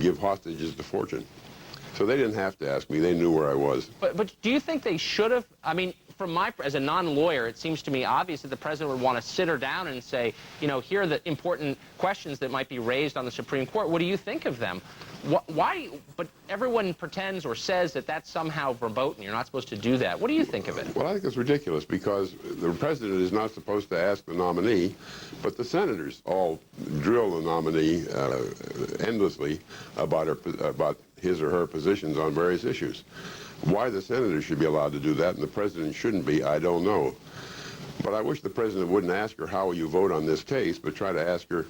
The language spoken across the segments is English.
give hostages to fortune. So they didn't have to ask me. They knew where I was. But do you think they should have? I mean, as a non-lawyer, it seems to me obvious that the president would want to sit her down and say, you know, here are the important questions that might be raised on the Supreme Court. What do you think of them? Why? But everyone pretends or says that that's somehow verboten. You're not supposed to do that. What do you think of it? Well, I think it's ridiculous because the president is not supposed to ask the nominee, but the senators all drill the nominee endlessly about his or her positions on various issues. Why the senators should be allowed to do that and the president shouldn't be, I don't know. But I wish the president wouldn't ask her, how will you vote on this case, but try to ask her,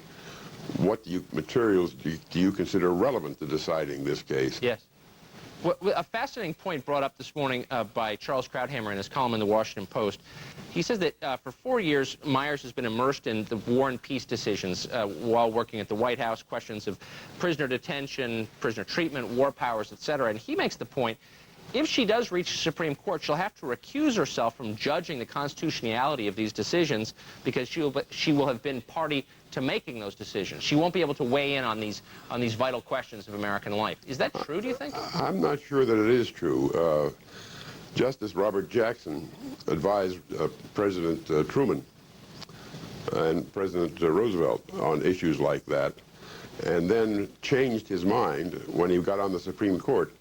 what materials do you consider relevant to deciding this case? Yes. Well, a fascinating point brought up this morning by Charles Krauthammer in his column in the Washington Post. He says that for 4 years, Myers has been immersed in the war and peace decisions while working at the White House, questions of prisoner detention, prisoner treatment, war powers, etc. And he makes the point, if she does reach the Supreme Court, she'll have to recuse herself from judging the constitutionality of these decisions because she will have been party to making those decisions. She won't be able to weigh in on these vital questions of American life. Is that true, do you think? I'm not sure that it is true. Justice Robert Jackson advised President Truman and President Roosevelt on issues like that, and then changed his mind when he got on the Supreme Court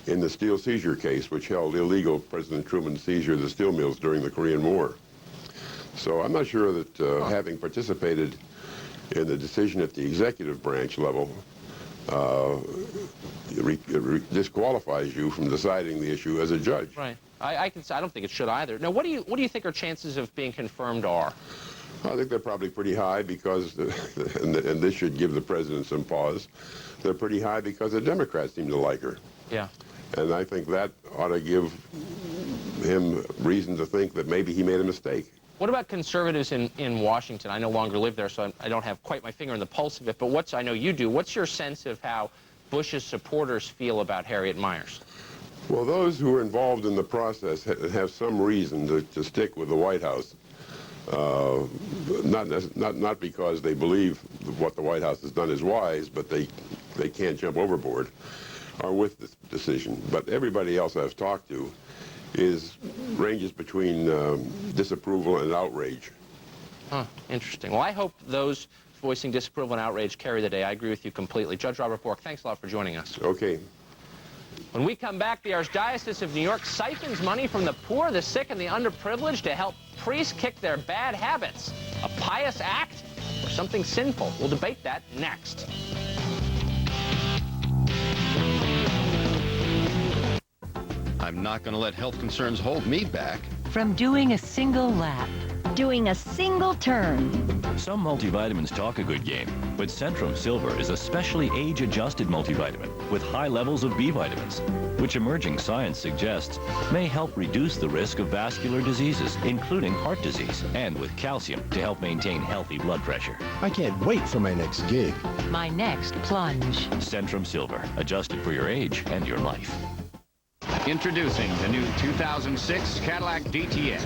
in the steel seizure case, which held illegal President Truman's seizure of the steel mills during the Korean War. So I'm not sure that having participated in the decision at the executive branch level disqualifies you from deciding the issue as a judge. Right. I don't think it should either. Now, what do you think her chances of being confirmed are? I think they're probably pretty high because, and this should give the president some pause, they're pretty high because the Democrats seem to like her. Yeah. And I think that ought to give him reason to think that maybe he made a mistake. What about conservatives in Washington? I no longer live there, so I don't have quite my finger on the pulse of it, but I know you do. What's your sense of how Bush's supporters feel about Harriet Myers? Well, those who are involved in the process have some reason to stick with the White House. Not because they believe what the White House has done is wise, but they can't jump overboard, are with this decision. But everybody else I've talked to ranges between disapproval and outrage. Huh, interesting. Well, I hope those voicing disapproval and outrage carry the day. I agree with you completely. Judge Robert Bork, thanks a lot for joining us. Okay. When we come back, the Archdiocese of New York siphons money from the poor, the sick, and the underprivileged to help priests kick their bad habits. A pious act or something sinful? We'll debate that next. I'm not going to let health concerns hold me back. From doing a single lap. Doing a single turn. Some multivitamins talk a good game, but Centrum Silver is a specially age-adjusted multivitamin with high levels of B vitamins, which emerging science suggests may help reduce the risk of vascular diseases, including heart disease, and with calcium to help maintain healthy blood pressure. I can't wait for my next gig. My next plunge. Centrum Silver, adjusted for your age and your life. Introducing the new 2006 Cadillac DTS.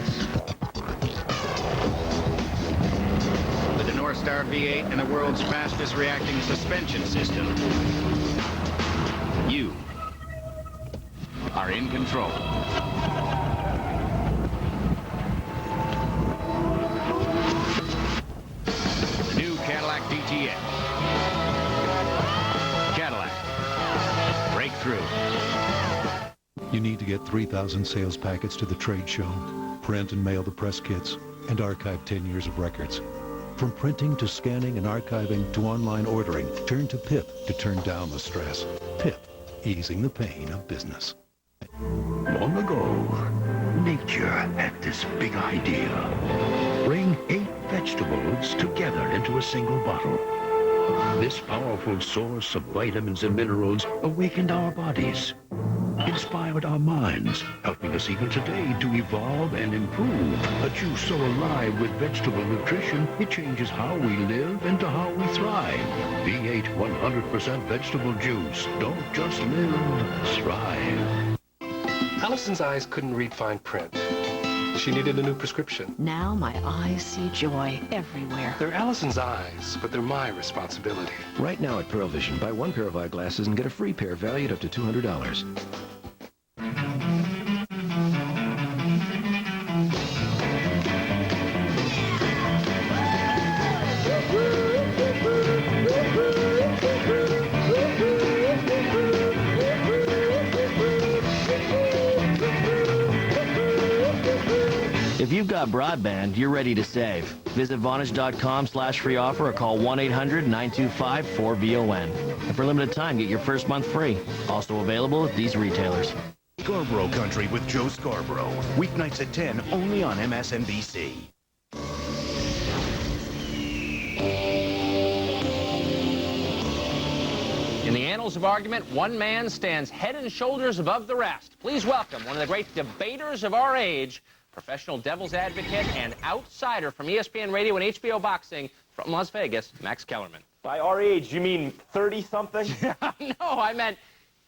With the Northstar V8 and the world's fastest reacting suspension system, you are in control. The new Cadillac DTS. Cadillac. Breakthrough. You need to get 3,000 sales packets to the trade show, print and mail the press kits, and archive 10 years of records. From printing to scanning and archiving to online ordering, turn to PIP to turn down the stress. PIP, easing the pain of business. Long ago, nature had this big idea. Bring 8 vegetables together into a single bottle. This powerful source of vitamins and minerals awakened our bodies, inspired our minds, helping us even today to evolve and improve. A juice so alive with vegetable nutrition, it changes how we live and to how we thrive. V8 100% vegetable juice. Don't just live, thrive. Allison's eyes couldn't read fine print. She needed a new prescription. Now my eyes see joy everywhere. They're Allison's eyes, but they're my responsibility. Right now at Pearl Vision, buy one pair of eyeglasses and get a free pair valued up to $200. If you've got broadband, you're ready to save. Visit Vonage.com/free offer or call 1-800-925-4VON. And for a limited time, get your first month free. Also available at these retailers. Scarborough Country with Joe Scarborough. Weeknights at 10, only on MSNBC. In the annals of argument, one man stands head and shoulders above the rest. Please welcome one of the great debaters of our age, professional devil's advocate and outsider from ESPN Radio and HBO Boxing from Las Vegas, Max Kellerman. By our age, you mean 30-something? No, I meant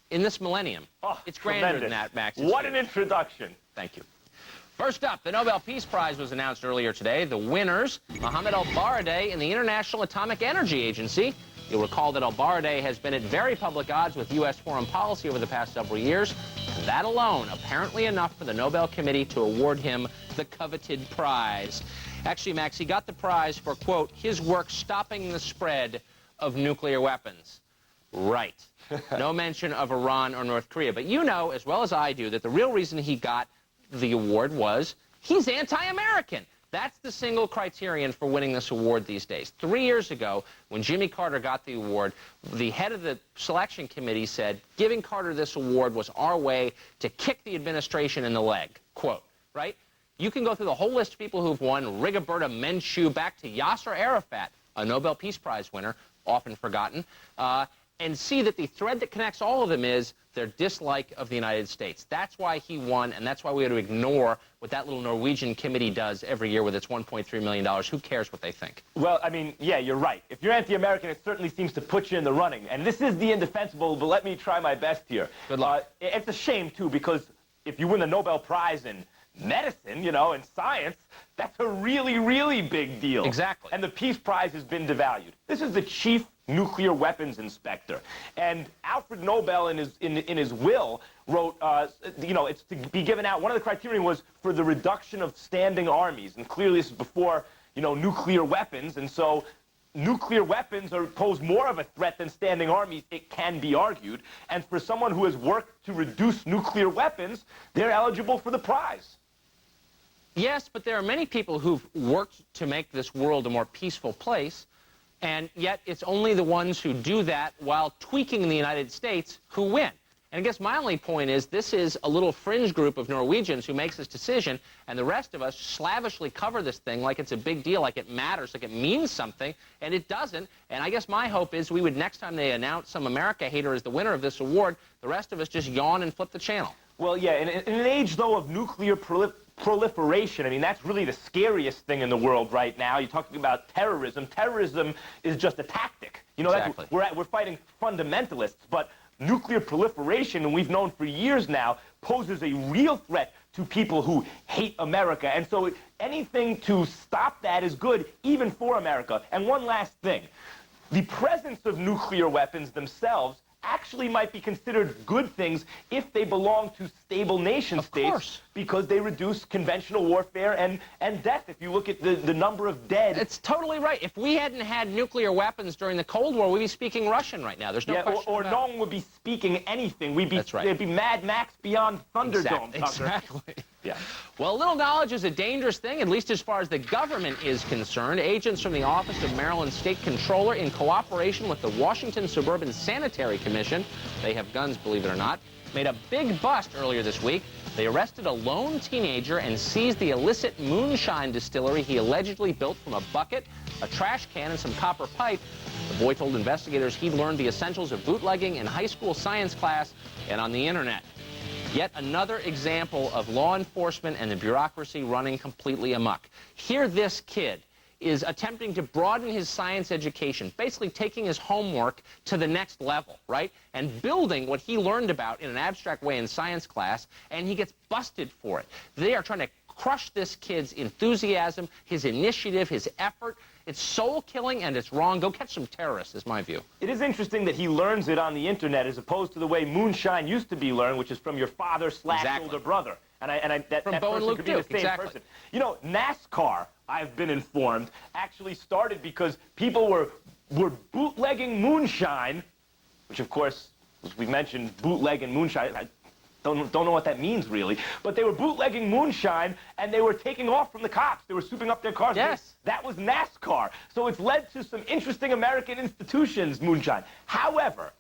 in this millennium. Oh, it's grander tremendous. than that, Max. What an introduction. Thank you. First up, the Nobel Peace Prize was announced earlier today. The winners, Mohammed El-Baradei and the International Atomic Energy Agency. You'll recall that El-Baradei has been at very public odds with U.S. foreign policy over the past several years. That alone, apparently enough for the Nobel Committee to award him the coveted prize. Actually, Max, he got the prize for, quote, his work stopping the spread of nuclear weapons. Right. No mention of Iran or North Korea. But you know, as well as I do, that the real reason he got the award was he's anti-American. That's the single criterion for winning this award these days. 3 years ago, when Jimmy Carter got the award, the head of the selection committee said, giving Carter this award was our way to kick the administration in the leg. Quote, right? You can go through the whole list of people who've won, Rigoberta Menchú back to Yasser Arafat, a Nobel Peace Prize winner, often forgotten, and see that the thread that connects all of them is their dislike of the United States. That's why he won, and that's why we had to ignore what that little Norwegian committee does every year with its $1.3 million. Who cares what they think? Well, I mean, yeah, you're right. If you're anti-American, it certainly seems to put you in the running. And this is the indefensible, but let me try my best here. Good luck. It's a shame, too, because if you win the Nobel Prize in medicine, you know, in science, that's a really, really big deal. Exactly. And the Peace Prize has been devalued. This is the chief nuclear weapons inspector. And Alfred Nobel, in his will, wrote, you know, it's to be given out. One of the criteria was for the reduction of standing armies. And clearly this is before, you know, nuclear weapons. And so nuclear weapons pose more of a threat than standing armies, it can be argued. And for someone who has worked to reduce nuclear weapons, they're eligible for the prize. Yes, but there are many people who've worked to make this world a more peaceful place, and yet it's only the ones who do that while tweaking the United States who win. And I guess my only point is this is a little fringe group of Norwegians who makes this decision, and the rest of us slavishly cover this thing like it's a big deal, like it matters, like it means something, and it doesn't. And I guess my hope is we would, next time they announce some America hater as the winner of this award, the rest of us just yawn and flip the channel. Well, yeah, in an age, though, of nuclear proliferation, I mean, that's really the scariest thing in the world right now. You're talking about terrorism. Terrorism is just a tactic. You know, exactly. We're fighting fundamentalists, but nuclear proliferation, and we've known for years now, poses a real threat to people who hate America. And so anything to stop that is good, even for America. And one last thing. The presence of nuclear weapons themselves actually might be considered good things if they belong to stable nation states, because they reduce conventional warfare and death. If you look at the number of dead. It's totally right. If we hadn't had nuclear weapons during the Cold War, we'd be speaking Russian right now. There's no question or about no one would be speaking anything. That's right. It'd be Mad Max beyond Thunderdome. Exactly. Yeah. Well, little knowledge is a dangerous thing, at least as far as the government is concerned. Agents from the Office of Maryland State Controller, in cooperation with the Washington Suburban Sanitary Commission, they have guns, believe it or not, made a big bust earlier this week. They arrested a lone teenager and seized the illicit moonshine distillery he allegedly built from a bucket, a trash can, and some copper pipe. The boy told investigators he'd learned the essentials of bootlegging in high school science class and on the internet. Yet another example of law enforcement and the bureaucracy running completely amok. Here this kid is attempting to broaden his science education, basically taking his homework to the next level, right? And building what he learned about in an abstract way in science class, and he gets busted for it. They are trying to crushed this kid's enthusiasm, his initiative, his effort. It's soul-killing and it's wrong. Go catch some terrorists, is my view. It is interesting that he learns it on the internet as opposed to the way moonshine used to be learned, which is from your father / older brother. And that From that Bo and person Luke could be the Duke, same person. You know, NASCAR, I've been informed, actually started because people were bootlegging moonshine, which of course, as we mentioned, bootleg and moonshine. I don't know what that means, really. But they were bootlegging moonshine, and they were taking off from the cops. They were swooping up their cars. Yes. That was NASCAR. So it's led to some interesting American institutions, moonshine. However,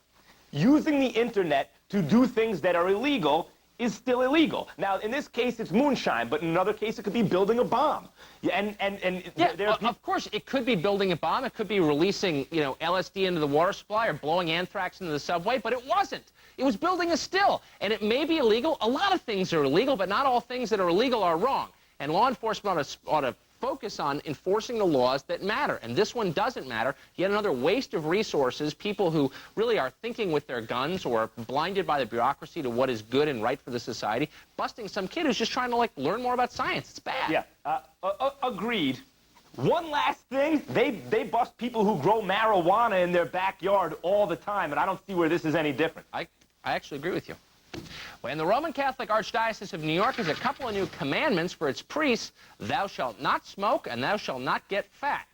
using the internet to do things that are illegal is still illegal. Now, in this case, it's moonshine, but in another case, it could be building a bomb. Yeah, of course, it could be building a bomb. It could be releasing, you know, LSD into the water supply or blowing anthrax into the subway, but it wasn't. It was building a still, and it may be illegal. A lot of things are illegal, but not all things that are illegal are wrong. And law enforcement ought to focus on enforcing the laws that matter, and this one doesn't matter. Yet another waste of resources, people who really are thinking with their guns or blinded by the bureaucracy to what is good and right for the society, busting some kid who's just trying to, like, learn more about science. It's bad. Yeah, agreed. One last thing, they bust people who grow marijuana in their backyard all the time, and I don't see where this is any different. I actually agree with you. Well, and the Roman Catholic Archdiocese of New York has a couple of new commandments for its priests. Thou shalt not smoke, and thou shalt not get fat.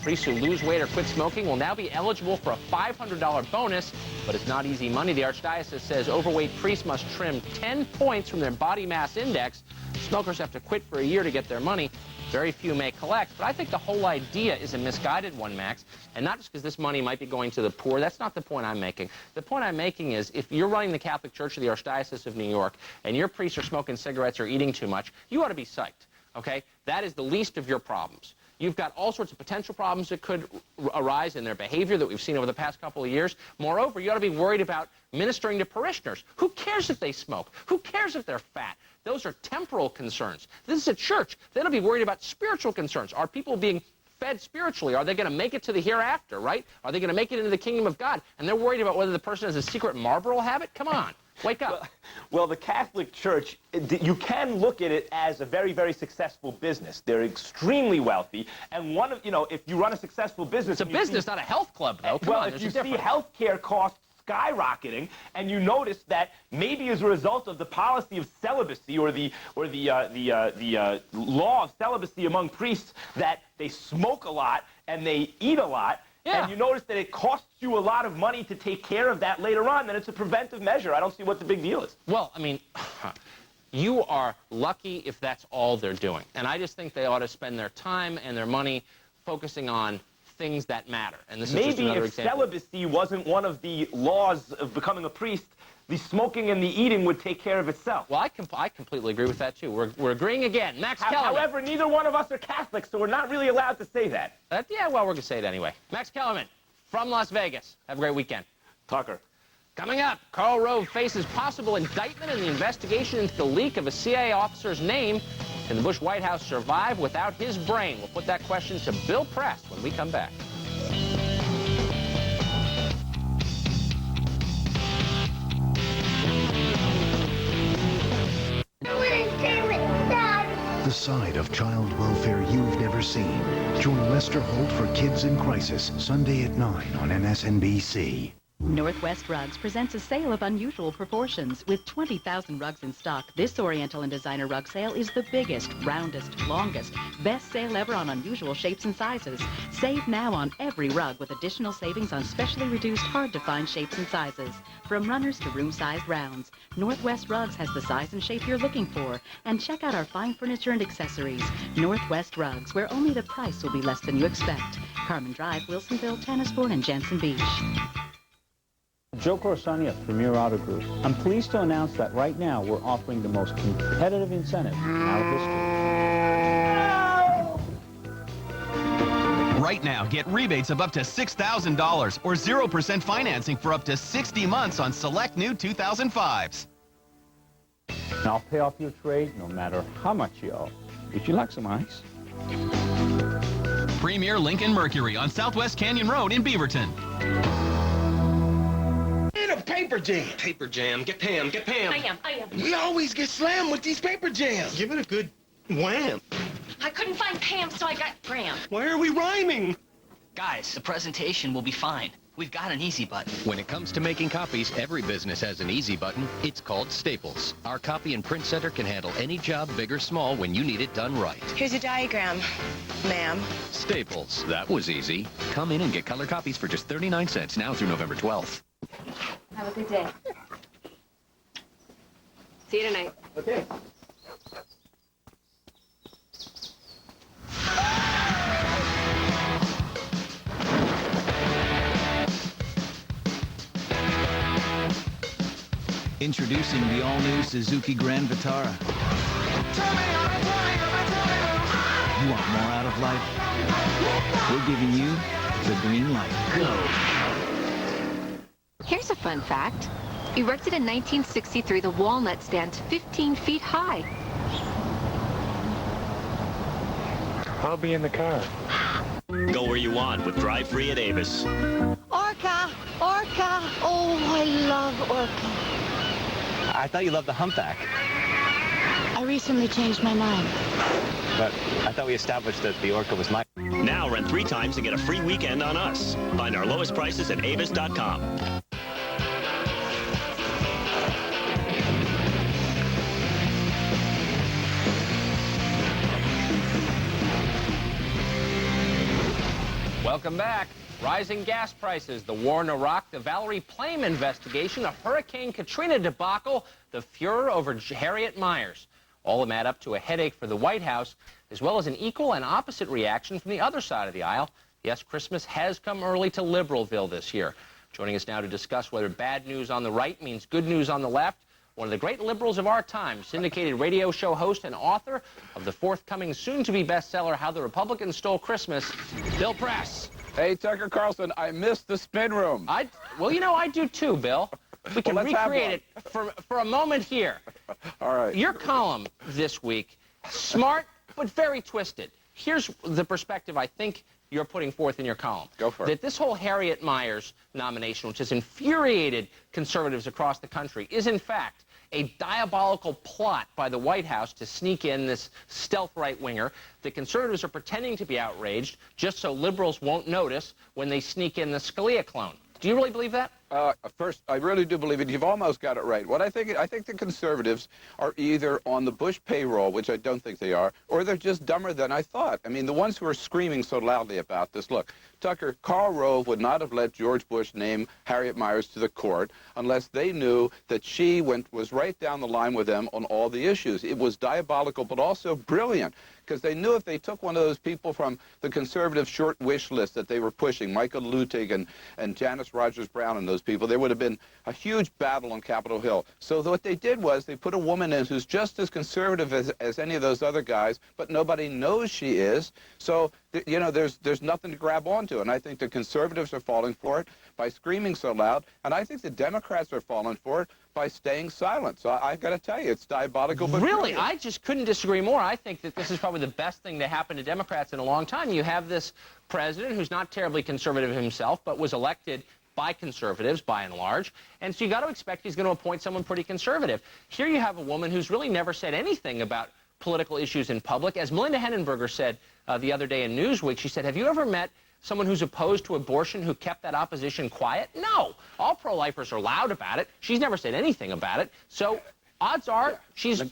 Priests who lose weight or quit smoking will now be eligible for a $500 bonus, but it's not easy money. The Archdiocese says overweight priests must trim 10 points from their body mass index. Smokers have to quit for a year to get their money. Very few may collect, but I think the whole idea is a misguided one, Max, and not just because this money might be going to the poor. That's not the point I'm making. The point I'm making is if you're running the Catholic Church of the Archdiocese of New York and your priests are smoking cigarettes or eating too much, you ought to be psyched, okay? That is the least of your problems. You've got all sorts of potential problems that could arise in their behavior that we've seen over the past couple of years. Moreover, you ought to be worried about ministering to parishioners. Who cares if they smoke? Who cares if they're fat? Those are temporal concerns. This is a church. They ought to be worried about spiritual concerns. Are people being fed spiritually? Are they going to make it to the hereafter, right? Are they going to make it into the kingdom of God? And they're worried about whether the person has a secret Marlboro habit? Come on. Wake up. Well, the Catholic Church, you can look at it as a very, very successful business. They're extremely wealthy, and one of, you know, if you run a successful business... It's a business, not a health club, though. Come on, if you see health care costs skyrocketing, and you notice that maybe as a result of the policy of celibacy or the law of celibacy among priests, that they smoke a lot and they eat a lot, and you notice that it costs you a lot of money to take care of that later on, then it's a preventive measure. I don't see what the big deal is. Well, I mean, you are lucky if that's all they're doing. And I just think they ought to spend their time and their money focusing on things that matter. And this is just another example. Maybe if celibacy wasn't one of the laws of becoming a priest, the smoking and the eating would take care of itself. Well, I completely agree with that, too. We're agreeing again. Max Kellerman. However, neither one of us are Catholics, so we're not really allowed to say that. Yeah, well, we're going to say it anyway. Max Kellerman from Las Vegas. Have a great weekend. Tucker. Coming up, Karl Rove faces possible indictment in the investigation into the leak of a CIA officer's name. Can the Bush White House survive without his brain? We'll put that question to Bill Press when we come back. The side of child welfare you've never seen. Join Lester Holt for Kids in Crisis, Sunday at 9 on MSNBC. Northwest Rugs presents a sale of unusual proportions. With 20,000 rugs in stock, this Oriental and designer rug sale is the biggest, roundest, longest, best sale ever on unusual shapes and sizes. Save now on every rug with additional savings on specially reduced, hard-to-find shapes and sizes. From runners to room-sized rounds, Northwest Rugs has the size and shape you're looking for. And check out our fine furniture and accessories. Northwest Rugs, where only the price will be less than you expect. Carmen Drive, Wilsonville, Tannisbourne, and Jensen Beach. Joe Corsani of Premier Auto Group. I'm pleased to announce that right now we're offering the most competitive incentive in our history. Right now, get rebates of up to $6,000 or 0% financing for up to 60 months on select new 2005s. And I'll pay off your trade no matter how much you owe. Would you like some ice? Premier Lincoln Mercury on Southwest Canyon Road in Beaverton. Paper jam. Paper jam. Get Pam. Get Pam. I am. We always get slammed with these paper jams. Give it a good Wham! I couldn't find Pam, so I got Graham. Why are we rhyming? Guys, the presentation will be fine. We've got an easy button. When it comes to making copies, every business has an easy button. It's called Staples. Our copy and print center can handle any job, big or small, when you need it done right. Here's a diagram, ma'am. Staples. That was easy. Come in and get color copies for just 39 cents now through November 12th. Have a good day. See you tonight. Okay. Introducing the all-new Suzuki Grand Vitara. You want more out of life? We're giving you the green light. Go. Here's a fun fact. Erected in 1963, the walnut stands 15 feet high. I'll be in the car. Go where you want with drive-free at Avis. Orca! Orca! Oh, I love Orca. I thought you loved the humpback. I recently changed my mind. But I thought we established that the orca was mine. Now rent 3 times and get a free weekend on us. Find our lowest prices at avis.com. Welcome back. Rising gas prices, the war in Iraq, the Valerie Plame investigation, the Hurricane Katrina debacle, the furor over Harriet Miers. All of them add up to a headache for the White House, as well as an equal and opposite reaction from the other side of the aisle. Yes, Christmas has come early to Liberalville this year. Joining us now to discuss whether bad news on the right means good news on the left, one of the great liberals of our time, syndicated radio show host and author of the forthcoming soon-to-be bestseller, How the Republicans Stole Christmas, Bill Press. Hey, Tucker Carlson, I missed the spin room. Well, you know, I do too, Bill. We can recreate it for a moment here. All right. Your column this week, smart but very twisted. Here's the perspective I think you're putting forth in your column. Go for it. That this whole Harriet Miers nomination, which has infuriated conservatives across the country, is in fact a diabolical plot by the White House to sneak in this stealth right-winger. The conservatives are pretending to be outraged just so liberals won't notice when they sneak in the Scalia clone. Do you really believe that? First, I really do believe it. You've almost got it right. I think the conservatives are either on the Bush payroll, which I don't think they are, or they're just dumber than I thought. I mean, the ones who are screaming so loudly about this, look, Tucker, Karl Rove would not have let George Bush name Harriet Miers to the court unless they knew that she was right down the line with them on all the issues. It was diabolical, but also brilliant, because they knew if they took one of those people from the conservative short wish list that they were pushing, Michael Luttig and Janice Rogers Brown and those people, there would have been a huge battle on Capitol Hill. So what they did was they put a woman in who's just as conservative as any of those other guys, but nobody knows she is. So, you know, there's nothing to grab onto. And I think the conservatives are falling for it by screaming so loud. And I think the Democrats are falling for it by staying silent. So I've got to tell you, it's diabolical. But really, I just couldn't disagree more. I think that this is probably the best thing to happen to Democrats in a long time. You have this president who's not terribly conservative himself, but was elected by conservatives, by and large, and so you got to expect he's going to appoint someone pretty conservative. Here you have a woman who's really never said anything about political issues in public. As Melinda Henenberger said the other day in Newsweek, she said, have you ever met someone who's opposed to abortion who kept that opposition quiet? No. All pro-lifers are loud about it. She's never said anything about it. So odds are she's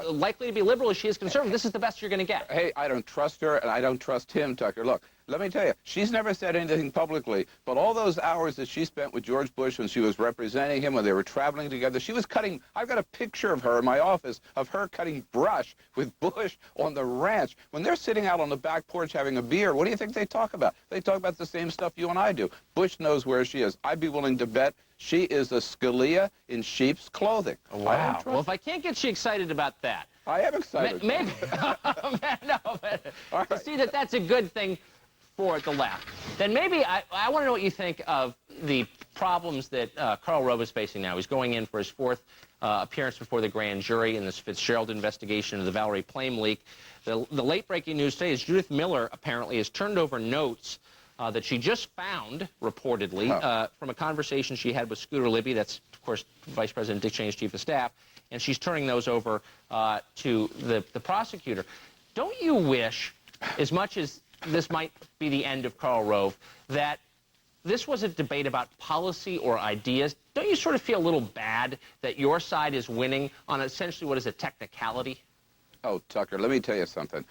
likely to be liberal as she is conservative. This is the best you're going to get. Hey, I don't trust her, and I don't trust him, Tucker. Look, let me tell you, she's never said anything publicly, but all those hours that she spent with George Bush when she was representing him, when they were traveling together, she was cutting, I've got a picture of her in my office, of her cutting brush with Bush on the ranch. When they're sitting out on the back porch having a beer, what do you think they talk about? They talk about the same stuff you and I do. Bush knows where she is. I'd be willing to bet she is a Scalia in sheep's clothing. Wow. Well, if I can't get you excited about that. I am excited. Maybe. To see that that's a good thing for the left. Then maybe I want to know what you think of the problems that Karl Rove is facing now. He's going in for his fourth appearance before the grand jury in this Fitzgerald investigation of the Valerie Plame leak. The late-breaking news today is Judith Miller apparently has turned over notes that she just found, reportedly, from a conversation she had with Scooter Libby, that's, of course, Vice President Dick Cheney's chief of staff, and she's turning those over to the prosecutor. Don't you wish, as much as this might be the end of Karl Rove, that this was a debate about policy or ideas? Don't you sort of feel a little bad that your side is winning on essentially what is a technicality? Oh, Tucker, let me tell you something.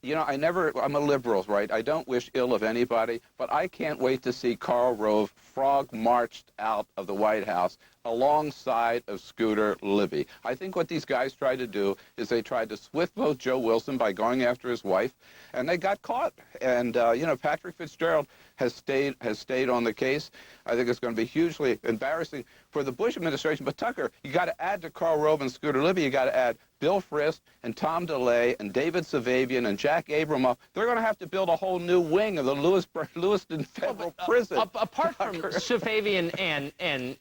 You know, I'm a liberal, right? I don't wish ill of anybody, but I can't wait to see Karl Rove frog marched out of the White House alongside of Scooter Libby. I think what these guys tried to do is they tried to swift vote Joe Wilson by going after his wife, and they got caught. And, you know, Patrick Fitzgerald has stayed on the case. I think it's going to be hugely embarrassing for the Bush administration. But, Tucker, you got to add to Karl Rove and Scooter Libby, you got to add Bill Frist and Tom DeLay and David Safavian and Jack Abramoff. They're going to have to build a whole new wing of the Lewiston Federal Prison. Apart from Safavian and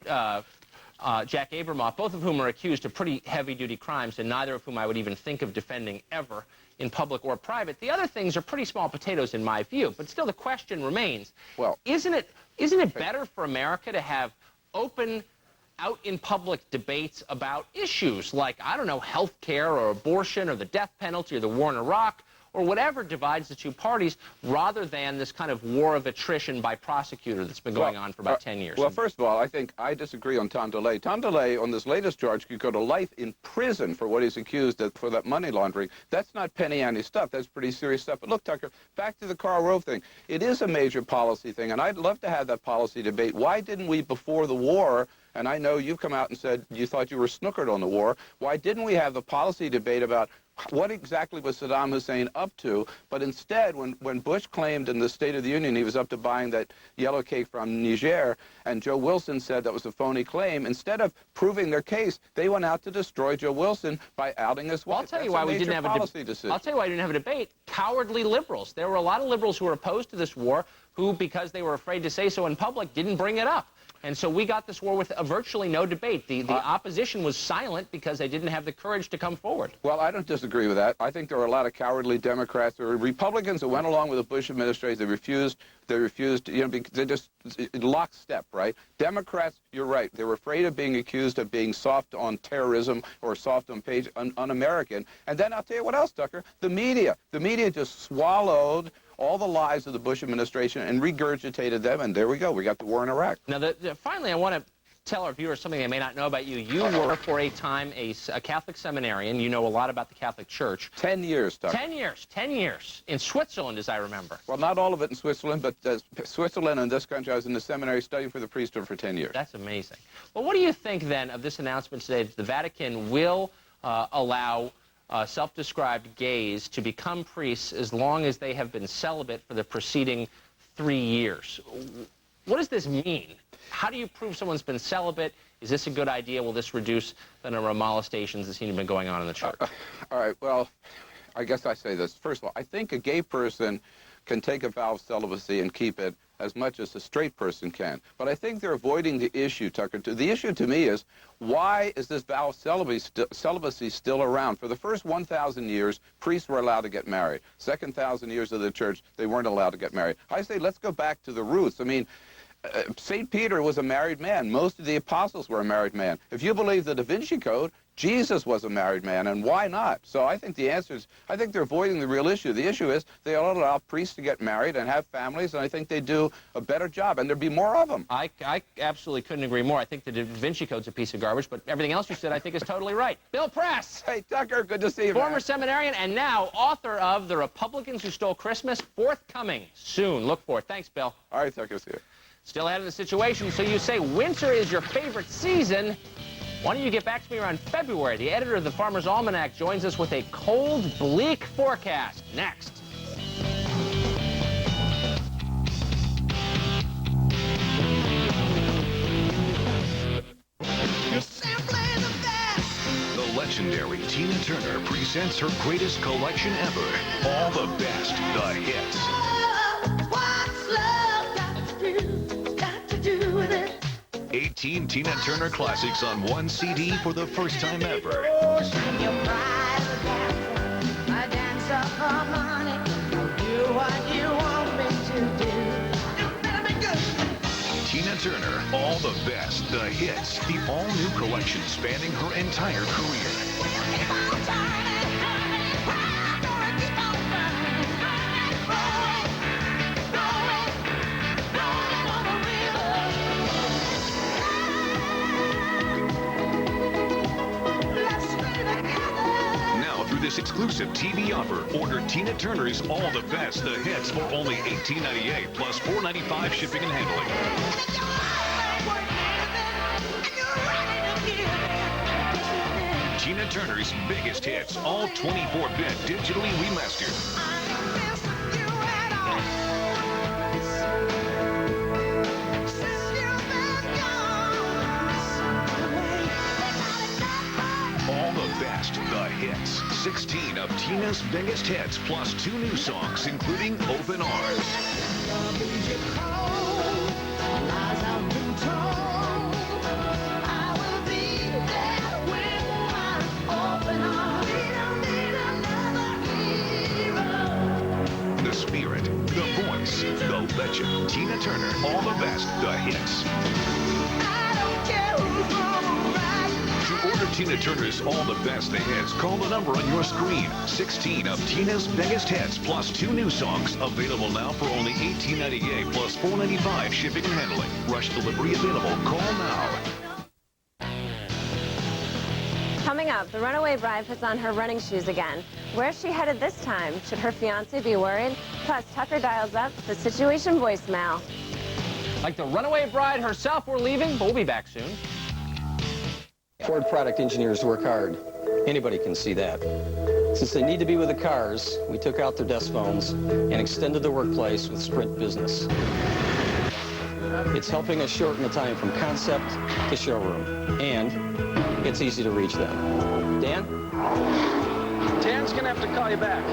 Jack Abramoff, both of whom are accused of pretty heavy-duty crimes, and neither of whom I would even think of defending ever in public or private. The other things are pretty small potatoes in my view, but still the question remains, well, isn't it better for America to have open, out in public debates about issues like, I don't know, health care or abortion or the death penalty or the war in Iraq or whatever divides the two parties, rather than this kind of war of attrition by prosecutor that's been going on for about 10 years? Well, first of all, I disagree on Tom DeLay. Tom DeLay, on this latest charge, could go to life in prison for what he's accused of, for that money laundering. That's not penny ante stuff. That's pretty serious stuff. But look, Tucker, back to the Karl Rove thing. It is a major policy thing, and I'd love to have that policy debate. Why didn't we, before the war, and I know you've come out and said you thought you were snookered on the war, why didn't we have the policy debate about what exactly was Saddam Hussein up to? But instead, when Bush claimed in the State of the Union he was up to buying that yellow cake from Niger, and Joe Wilson said that was a phony claim, instead of proving their case, they went out to destroy Joe Wilson by outing his wife. Well, I'll tell you why we didn't have I'll tell you why we didn't have a debate. Cowardly liberals. There were a lot of liberals who were opposed to this war who, because they were afraid to say so in public, didn't bring it up. And so we got this war with virtually no debate. The opposition was silent because they didn't have the courage to come forward. Well, I don't disagree with that. I think there were a lot of cowardly Democrats. There were Republicans that went along with the Bush administration. They refused, you know, they just lockstep, right? Democrats, you're right. They were afraid of being accused of being soft on terrorism or soft on un-American. And then I'll tell you what else, Tucker. The media just swallowed all the lies of the Bush administration and regurgitated them, and there we go. We got the war in Iraq. Now, finally, I want to tell our viewers something they may not know about you. You were, for a time, a Catholic seminarian. You know a lot about the Catholic Church. 10 years, Tucker. 10 years. 10 years. In Switzerland, as I remember. Well, not all of it in Switzerland, but Switzerland and this country, I was in the seminary studying for the priesthood for 10 years. That's amazing. Well, what do you think, then, of this announcement today that the Vatican will allow self-described gays to become priests as long as they have been celibate for the preceding 3 years? What does this mean? How do you prove someone's been celibate? Is this a good idea? Will this reduce the number of molestations that seem to have been going on in the church? All right, well, I guess I say this. First of all, I think a gay person can take a vow of celibacy and keep it as much as a straight person can. But I think they're avoiding the issue, Tucker. The issue to me is, why is this vow of celibacy still around? For the first 1,000 years, priests were allowed to get married. Second 1,000 years of the church, they weren't allowed to get married. I say, let's go back to the roots. I mean, St. Peter was a married man. Most of the apostles were a married man. If you believe the Da Vinci Code, Jesus was a married man, and why not? So I think the answer is, I think they're avoiding the real issue. The issue is they ought to allow priests to get married and have families, and I think they do a better job, and there'd be more of them. I absolutely couldn't agree more. I think the Da Vinci Code's a piece of garbage, but everything else you said I think is totally right. Bill Press! Hey, Tucker, good to see you, Former seminarian and now author of The Republicans Who Stole Christmas, forthcoming soon. Look for it. Thanks, Bill. All right, Tucker, see you. Still ahead of the situation, so you say winter is your favorite season. Why don't you get back to me around February? The editor of the Farmer's Almanac joins us with a cold, bleak forecast. Next. The legendary Tina Turner presents her greatest collection ever. All the best, the hits. 18 Tina Turner classics on one CD for the first time ever. Turner, all the best, the hits, the all-new collection spanning her entire career. This exclusive TV offer. Order Tina Turner's All the Best, the hits for only $18.98 plus $4.95 shipping and handling. Tina Turner's biggest hits, all 24-bit digitally remastered. The hits. 16 of Tina's biggest hits, plus 2 new songs, including Open Arms. The spirit, the voice, the legend. Tina Turner, all the best, the hits. To order Tina Turner's All the Best, the hits, call the number on your screen. 16 of Tina's biggest hits, plus 2 new songs, available now for only $18.98 plus $4.95 shipping and handling. Rush delivery available. Call now. Coming up, the runaway bride puts on her running shoes again. Where's she headed this time? Should her fiancé be worried? Plus, Tucker dials up the situation voicemail. Like the runaway bride herself, we're leaving, but we'll be back soon. Ford product engineers work hard. Anybody can see that. Since they need to be with the cars, we took out their desk phones and extended the workplace with Sprint Business. It's helping us shorten the time from concept to showroom, and it's easy to reach them. Dan? Dan's gonna have to call you back.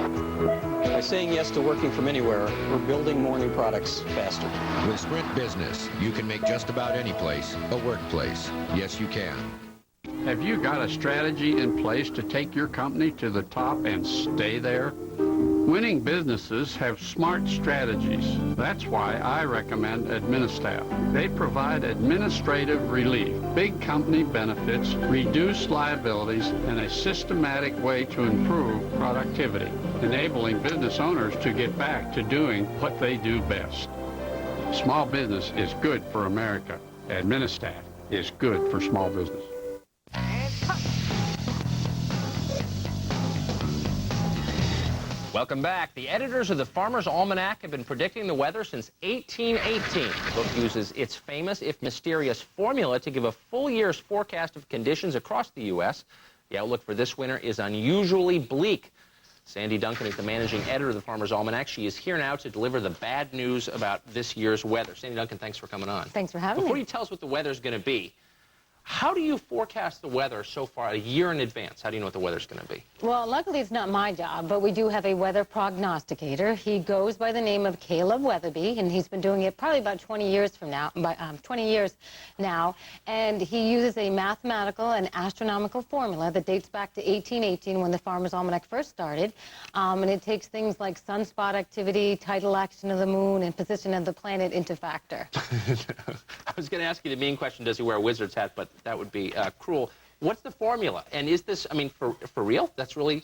By saying yes to working from anywhere, we're building more new products faster. With Sprint Business, you can make just about any place a workplace. Yes, you can. Have you got a strategy in place to take your company to the top and stay there? Winning businesses have smart strategies. That's why I recommend Administaff. They provide administrative relief, big company benefits, reduced liabilities, and a systematic way to improve productivity, enabling business owners to get back to doing what they do best. Small business is good for America. Administaff is good for small business. Welcome back. The editors of the Farmer's Almanac have been predicting the weather since 1818. The book uses its famous, if mysterious, formula to give a full year's forecast of conditions across the U.S. The outlook for this winter is unusually bleak. Sandy Duncan is the managing editor of the Farmer's Almanac. She is here now to deliver the bad news about this year's weather. Sandy Duncan, thanks for coming on. Thanks for having me. Before you tell us what the weather's going to be, how do you forecast the weather so far a year in advance? How do you know what the weather's going to be? Well, luckily it's not my job, but we do have a weather prognosticator. He goes by the name of Caleb Weatherby, and he's been doing it probably about 20 years now. And he uses a mathematical and astronomical formula that dates back to 1818 when the Farmer's Almanac first started. And it takes things like sunspot activity, tidal action of the moon, and position of the planet into factor. I was going to ask you the mean question, does he wear a wizard's hat, but that would be cruel. What's the formula? And is this, I mean, for real? That's really,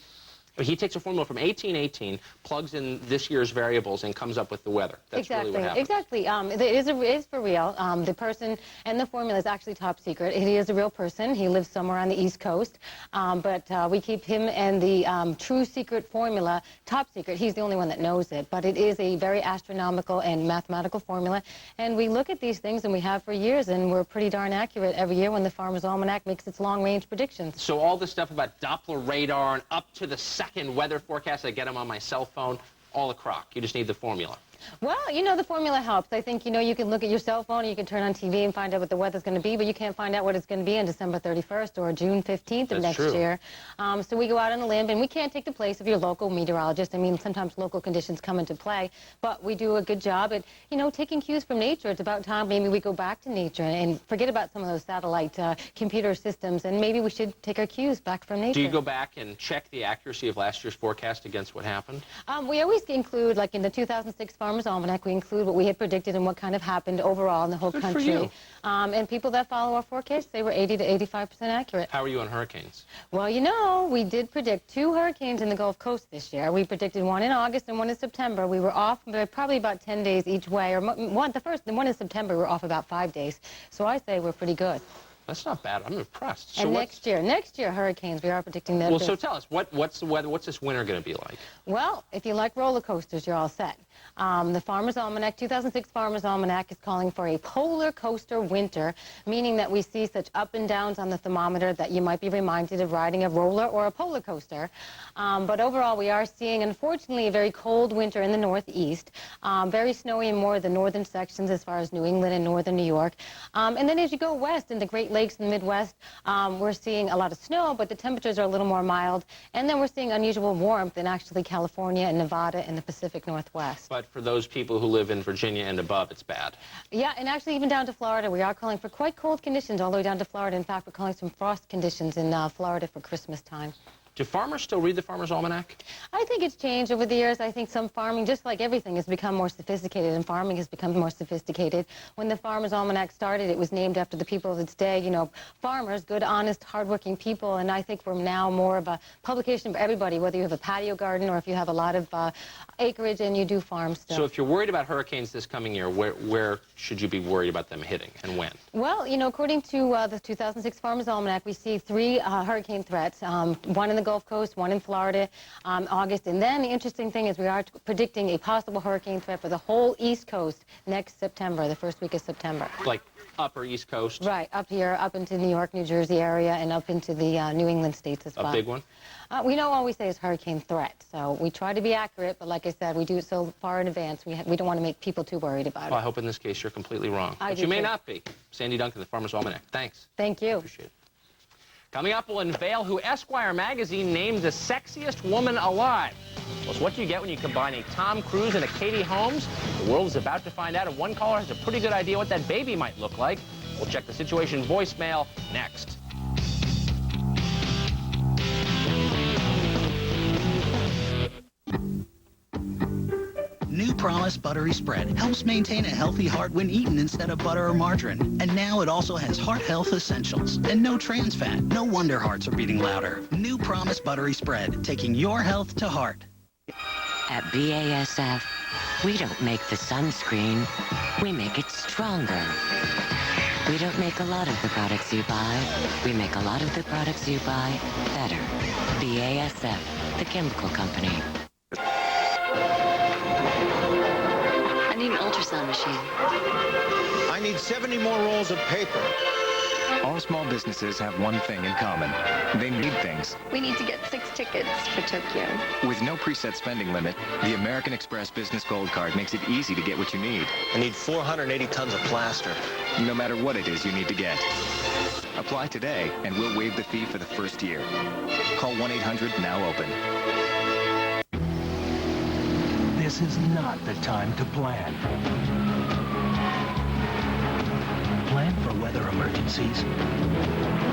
he takes a formula from 1818, plugs in this year's variables, and comes up with the weather. That's really what happens. Exactly. It is for real. The person and the formula is actually top secret. He is a real person. He lives somewhere on the East Coast. But we keep him and the true secret formula top secret. He's the only one that knows it. But it is a very astronomical and mathematical formula. And we look at these things, and we have for years, and we're pretty darn accurate every year when the Farmer's Almanac makes its long-range predictions. So all this stuff about Doppler radar and up to the second weather forecast, I get them on my cell phone, all a crock. You just need the formula. Well, you know, the formula helps. I think, you know, you can look at your cell phone, and you can turn on TV and find out what the weather's going to be, but you can't find out what it's going to be on December 31st or June 15th of next year. So we go out on a limb, and we can't take the place of your local meteorologist. I mean, sometimes local conditions come into play, but we do a good job at, you know, taking cues from nature. It's about time maybe we go back to nature and forget about some of those satellite computer systems, and maybe we should take our cues back from nature. Do you go back and check the accuracy of last year's forecast against what happened? We always include, like in the 2006 Farmer's Farmer's Almanac, we include what we had predicted and what kind of happened overall in the whole country. For you. And people that follow our forecast, they were 80 to 85% accurate. How are you on hurricanes? Well, you know, we did predict 2 hurricanes in the Gulf Coast this year. We predicted one in August and one in September. We were off by probably about 10 days each way. Or the one in September, we were off about 5 days. So I say we're pretty good. That's not bad. I'm impressed. So and next year, hurricanes, we are predicting that. Well, so tell us, what's the weather? What's this winter going to be like? Well, if you like roller coasters, you're all set. The Farmer's Almanac, 2006 Farmer's Almanac is calling for a polar coaster winter, meaning that we see such up and downs on the thermometer that you might be reminded of riding a roller or a polar coaster. But overall, we are seeing, unfortunately, a very cold winter in the Northeast, very snowy in more of the northern sections as far as New England and northern New York. And then as you go west in the Great Lakes and the Midwest, we're seeing a lot of snow, but the temperatures are a little more mild. And then we're seeing unusual warmth in actually California and Nevada and the Pacific Northwest. But for those people who live in Virginia and above, it's bad. Yeah, and actually even down to Florida, we are calling for quite cold conditions all the way down to Florida. In fact, we're calling some frost conditions in Florida for Christmas time. Do farmers still read the Farmer's Almanac? I think it's changed over the years. I think some farming, just like everything, has become more sophisticated, and farming has become more sophisticated. When the Farmer's Almanac started, it was named after the people of its day, you know, farmers, good, honest, hardworking people, and I think we're now more of a publication for everybody, whether you have a patio garden or if you have a lot of acreage and you do farm still. So if you're worried about hurricanes this coming year, where should you be worried about them hitting and when? Well, you know, according to the 2006 Farmer's Almanac, we see 3 hurricane threats, one in the Gulf Coast, one in Florida, August. And then the interesting thing is we are predicting a possible hurricane threat for the whole East Coast next September, the first week of September. Like upper East Coast? Right, up here, up into New York, New Jersey area, and up into the New England states as well. A big one? We don't always say it's hurricane threat, so we try to be accurate, but like I said, we do it so far in advance, we don't want to make people too worried about it. Well, I hope in this case you're completely wrong. But you may not be. Sandy Duncan, the Farmer's Almanac. Thanks. Thank you. Appreciate it. Coming up, we'll unveil who Esquire magazine named the sexiest woman alive. Well, so what do you get when you combine a Tom Cruise and a Katie Holmes? The world is about to find out, and one caller has a pretty good idea what that baby might look like. We'll check the situation voicemail next. New Promise Buttery Spread helps maintain a healthy heart when eaten instead of butter or margarine. And now it also has heart health essentials and no trans fat. No wonder hearts are beating louder. New Promise Buttery Spread, taking your health to heart. At BASF, we don't make the sunscreen, we make it stronger. We don't make a lot of the products you buy, we make a lot of the products you buy better. BASF, the chemical company. I need an ultrasound machine. I need 70 more rolls of paper. All small businesses have one thing in common. They need things. We need to get 6 tickets for Tokyo. With no preset spending limit, the American Express Business Gold Card makes it easy to get what you need. I need 480 tons of plaster. No matter what it is you need to get. Apply today, and we'll waive the fee for the first year. Call 1-800-NOW-OPEN. This is not the time to plan. Plan for weather emergencies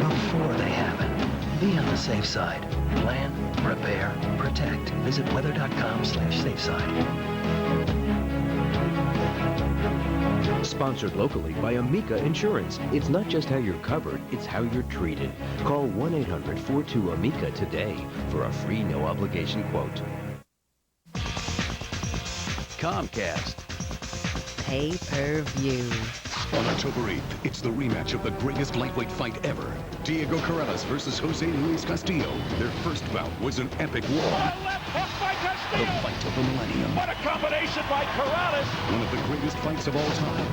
before they happen. Be on the safe side. Plan, prepare, protect. Visit weather.com/safeside. Sponsored locally by Amica Insurance. It's not just how you're covered, it's how you're treated. Call 1-800-42-AMICA today for a free no-obligation quote. Comcast. Pay-per-view. On October 8th, it's the rematch of the greatest lightweight fight ever. Diego Corrales versus Jose Luis Castillo. Their first bout was an epic war. Left hook by Castillo. The fight of the millennium. What a combination by Corrales. One of the greatest fights of all time.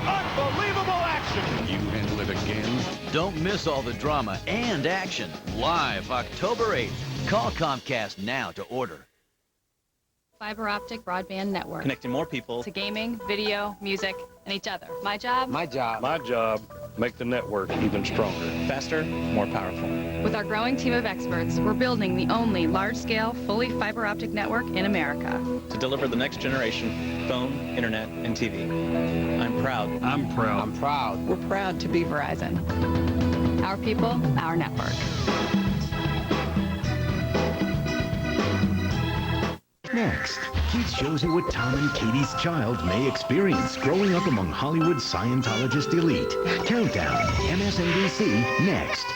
Unbelievable action. Can you handle it again? Don't miss all the drama and action. Live October 8th. Call Comcast now to order. Fiber optic broadband network. Connecting more people to gaming, video, music, and each other. My job? My job, make the network even stronger. Faster, more powerful. With our growing team of experts, we're building the only large-scale, fully fiber optic network in America. To deliver the next generation, phone, internet, and TV. I'm proud. I'm proud. I'm proud. We're proud to be Verizon. Our people, our network. Next, Keith shows you what Tom and Katie's child may experience growing up among Hollywood's Scientologist elite. Countdown, MSNBC, next.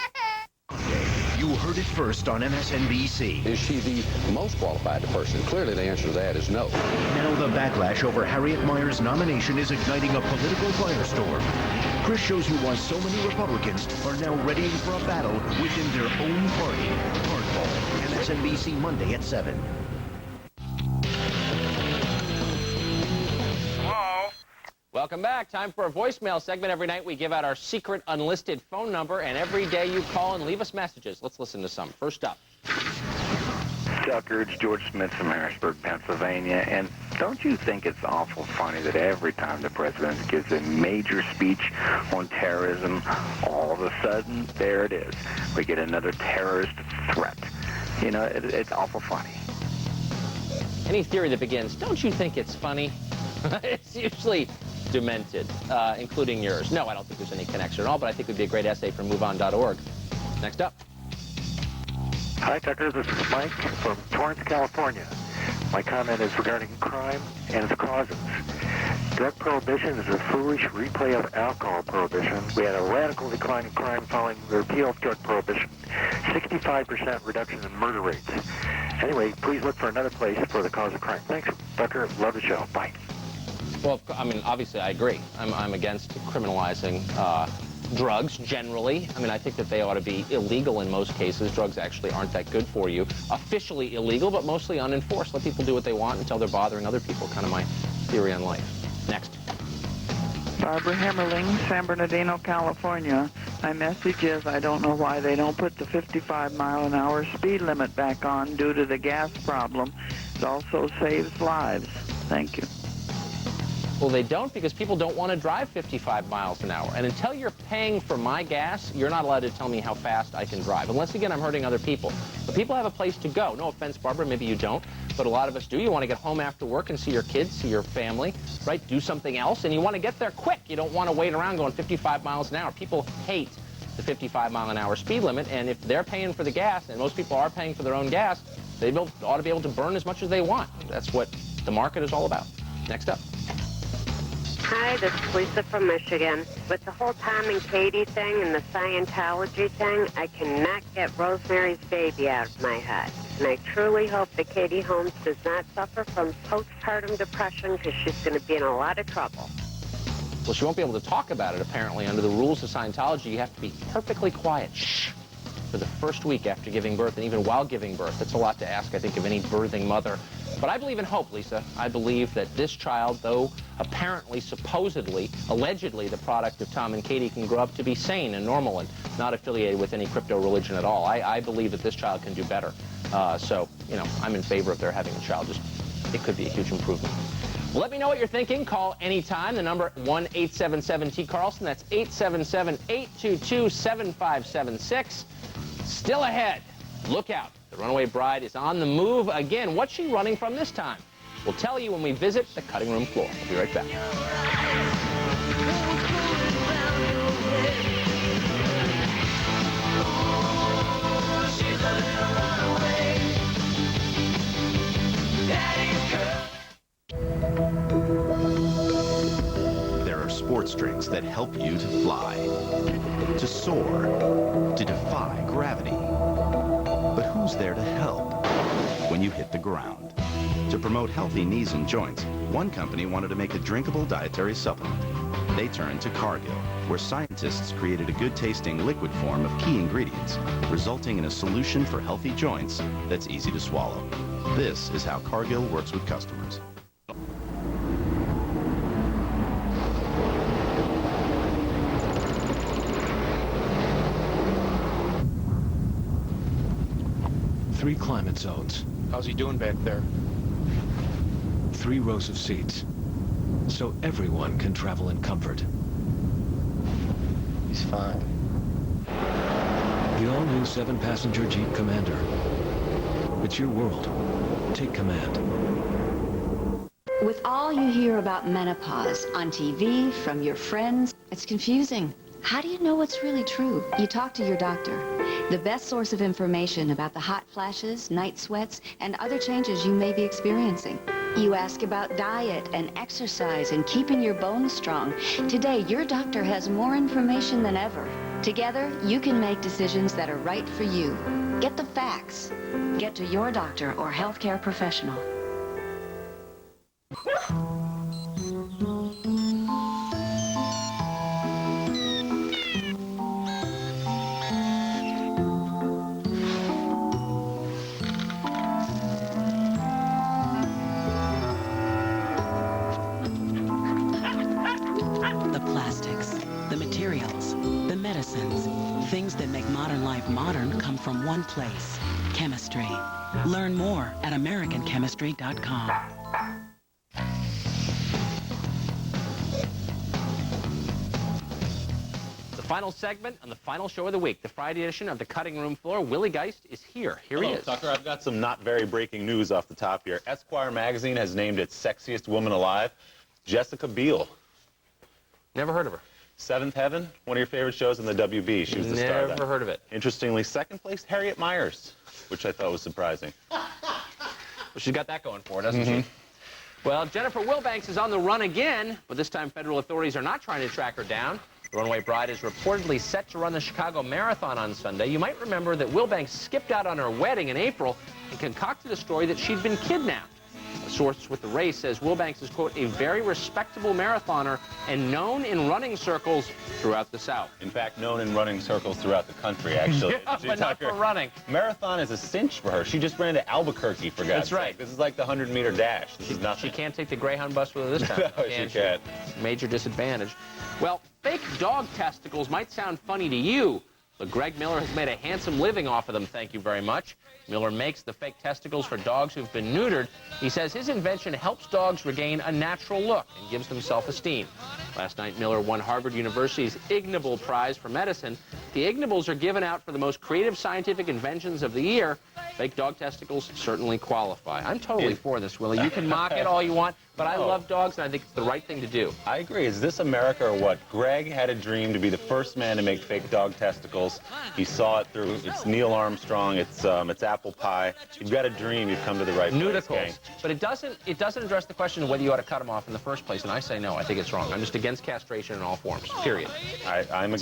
You heard it first on MSNBC. Is she the most qualified person? Clearly the answer to that is no. Now the backlash over Harriet Meyer's nomination is igniting a political firestorm. Chris shows you why so many Republicans are now readying for a battle within their own party. Hardball, MSNBC Monday at 7. Welcome back. Time for a voicemail segment. Every night we give out our secret unlisted phone number, and every day you call and leave us messages. Let's listen to some. First up. Tucker, it's George Smith from Harrisburg, Pennsylvania. And don't you think it's awful funny that every time the president gives a major speech on terrorism, all of a sudden, there it is. We get another terrorist threat. You know, it's awful funny. Any theory that begins, don't you think it's funny? It's usually demented, including yours. No, I don't think there's any connection at all, but I think it would be a great essay from MoveOn.org. Next up. Hi, Tucker. This is Mike from Torrance, California. My comment is regarding crime and its causes. Drug prohibition is a foolish replay of alcohol prohibition. We had a radical decline in crime following the repeal of drug prohibition. 65% reduction in murder rates. Anyway, please look for another place for the cause of crime. Thanks, Tucker. Love the show. Bye. Well, I mean, obviously, I agree. I'm against criminalizing drugs, generally. I mean, I think that they ought to be illegal in most cases. Drugs actually aren't that good for you. Officially illegal, but mostly unenforced. Let people do what they want until they're bothering other people. Kind of my theory on life. Next. Barbara Hemmerling, San Bernardino, California. My message is I don't know why they don't put the 55-mile-an-hour speed limit back on due to the gas problem. It also saves lives. Thank you. Well, they don't because people don't want to drive 55 miles an hour. And until you're paying for my gas, you're not allowed to tell me how fast I can drive. Unless, again, I'm hurting other people. But people have a place to go. No offense, Barbara, maybe you don't. But a lot of us do. You want to get home after work and see your kids, see your family, right? Do something else. And you want to get there quick. You don't want to wait around going 55 miles an hour. People hate the 55-mile-an-hour speed limit. And if they're paying for the gas, and most people are paying for their own gas, they ought to be able to burn as much as they want. That's what the market is all about. Next up. Hi, this is Lisa from Michigan. With the whole Tom and Katie thing and the Scientology thing, I cannot get Rosemary's Baby out of my head. And I truly hope that Katie Holmes does not suffer from postpartum depression because she's going to be in a lot of trouble. Well, she won't be able to talk about it, apparently. Under the rules of Scientology, you have to be perfectly quiet, shh, for the first week after giving birth, and even while giving birth. That's a lot to ask, I think, of any birthing mother. But I believe in hope, Lisa. I believe that this child, though apparently, supposedly, allegedly the product of Tom and Katie, can grow up to be sane and normal and not affiliated with any crypto religion at all. I believe that this child can do better. So, you know, I'm in favor of their having a child. Just, it could be a huge improvement. Well, let me know what you're thinking. Call anytime. The number 1-877-T-Carlson. That's 877-822-7576. Still ahead. Look out. The runaway bride is on the move again. What's she running from this time? We'll tell you when we visit the cutting room floor. We'll be right back. There are sports drinks that help you to fly, to soar, to defy gravity. But who's there to help when you hit the ground? To promote healthy knees and joints, one company wanted to make a drinkable dietary supplement. They turned to Cargill, where scientists created a good-tasting liquid form of key ingredients, resulting in a solution for healthy joints that's easy to swallow. This is how Cargill works with customers. Three climate zones. How's he doing back there? 3 rows of seats. So everyone can travel in comfort. He's fine. The all-new 7-passenger Jeep Commander. It's your world. Take command. With all you hear about menopause on TV, from your friends, it's confusing. How do you know what's really true? You talk to your doctor. The best source of information about the hot flashes, night sweats, and other changes you may be experiencing. You ask about diet and exercise and keeping your bones strong. Today, your doctor has more information than ever. Together, you can make decisions that are right for you. Get the facts. Get to your doctor or healthcare professional. Things that make modern life modern come from one place, chemistry. Learn more at AmericanChemistry.com. The final segment on the final show of the week, the Friday edition of the Cutting Room Floor. Willie Geist is here. Here he is. Tucker, I've got some not very breaking news off the top here. Esquire magazine has named its sexiest woman alive, Jessica Biel. Never heard of her. Seventh Heaven, one of your favorite shows in the WB. She was the star of that. Never heard of it. Interestingly, second place, Harriet Myers, which I thought was surprising. Well, she's got that going for her, doesn't she? Well, Jennifer Wilbanks is on the run again, but this time federal authorities are not trying to track her down. The runaway bride is reportedly set to run the Chicago Marathon on Sunday. You might remember that Wilbanks skipped out on her wedding in April and concocted a story that she'd been kidnapped. A source with the race says Wilbanks is, quote, a very respectable marathoner and known in running circles throughout the South. In fact, known in running circles throughout the country, actually. Yeah, but not for running. Marathon is a cinch for her. She just ran to Albuquerque, for God's sake. That's right. This is like the 100-meter dash. This is nothing. She can't take the Greyhound bus with her this time. No, she can't. Major disadvantage. Well, fake dog testicles might sound funny to you, but Greg Miller has made a handsome living off of them, thank you very much. Miller makes the fake testicles for dogs who've been neutered. He says his invention helps dogs regain a natural look and gives them self-esteem. Last night, Miller won Harvard University's Ig Nobel Prize for Medicine. The Ig Nobels are given out for the most creative scientific inventions of the year. Fake dog testicles certainly qualify. I'm totally for this, Willie. You can mock it all you want, but I love dogs, and I think it's the right thing to do. I agree. Is this America or what? Greg had a dream to be the first man to make fake dog testicles. He saw it through. It's Neil Armstrong. It's apple pie. You've got a dream. You've come to the right place, gang. But it doesn't address the question of whether you ought to cut them off in the first place, and I say no. I think it's wrong. I'm just against castration in all forms, period. I'm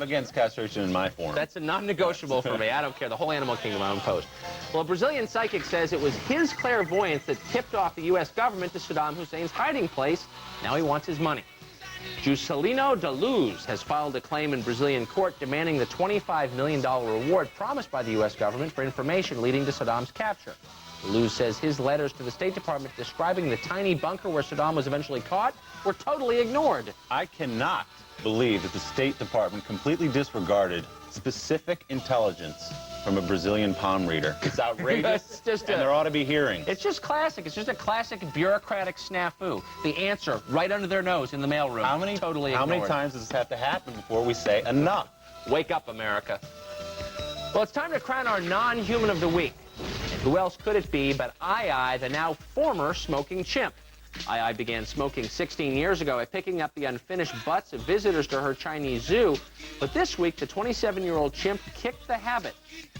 against castration in my form. That's a non-negotiable for me. I don't care. The whole animal kingdom I impose. Well, a Brazilian psychic says it was his clairvoyance that tipped off the U.S. government to Saddam Hussein's hiding place. Now he wants his money. Juscelino de Luz has filed a claim in Brazilian court demanding the $25 million reward promised by the U.S. government for information leading to Saddam's capture. De Luz says his letters to the State Department describing the tiny bunker where Saddam was eventually caught were totally ignored. I cannot believe that the State Department completely disregarded specific intelligence from a Brazilian palm reader. It's outrageous, and there ought to be hearings. It's just classic. It's just a classic bureaucratic snafu. The answer right under their nose in the mailroom. How many times does this have to happen before we say enough? Wake up, America. Well, it's time to crown our non-human of the week. And who else could it be but Ai, the now former smoking chimp? Ai began smoking 16 years ago by picking up the unfinished butts of visitors to her Chinese zoo. But this week, the 27-year-old chimp kicked the habit.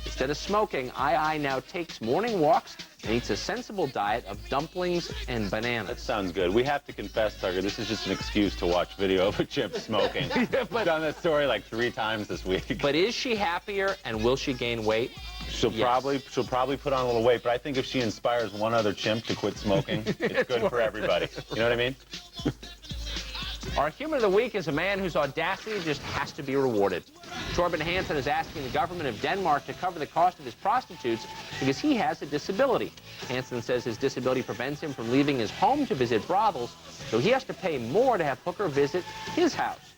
Instead of smoking, Ai now takes morning walks and eats a sensible diet of dumplings and bananas. That sounds good. We have to confess, Tucker, this is just an excuse to watch video of a chimp smoking. I've done that story like 3 times this week. But is she happier, and will she gain weight? She'll probably put on a little weight, but I think if she inspires one other chimp to quit smoking, it's good for everybody. You know what I mean? Our human of the week is a man whose audacity just has to be rewarded. Torben Hansen is asking the government of Denmark to cover the cost of his prostitutes because he has a disability. Hansen says his disability prevents him from leaving his home to visit brothels, so he has to pay more to have Hooker visit his house.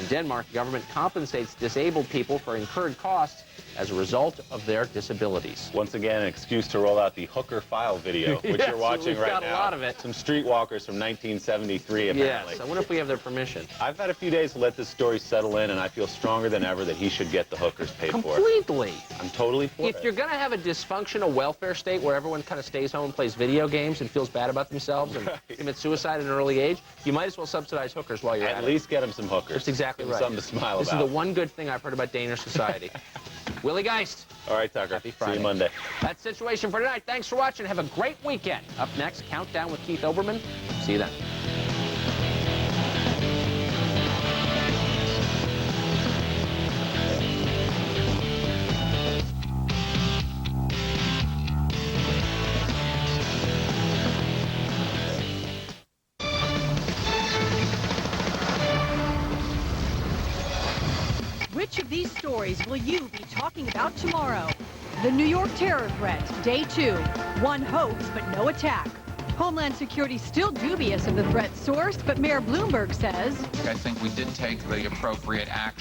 In Denmark, the government compensates disabled people for incurred costs. as a result of their disabilities. Once again, an excuse to roll out the hooker file video, which Yes, you're watching we've right got now. a lot of it. Some streetwalkers from 1973, apparently. Yes, I wonder if we have their permission. I've had a few days to let this story settle in, and I feel stronger than ever that he should get the hookers paid for. Completely. I'm totally for it. If you're going to have a dysfunctional welfare state where everyone kind of stays home and plays video games and feels bad about themselves and commits suicide at an early age, you might as well subsidize hookers while you're at it. At least get them some hookers. That's exactly right. Something to smile This about. is the one good thing I've heard about Danish society. Willie Geist. All right, Tucker. Happy Friday. See you Monday. That's Situation for tonight. Thanks for watching. Have a great weekend. Up next, Countdown with Keith Olbermann. See you then. Which of these stories will you be talking about tomorrow? The New York terror threat, day 2. One hoax, but no attack. Homeland Security still dubious of the threat's source, but Mayor Bloomberg says, I think we did take the appropriate action.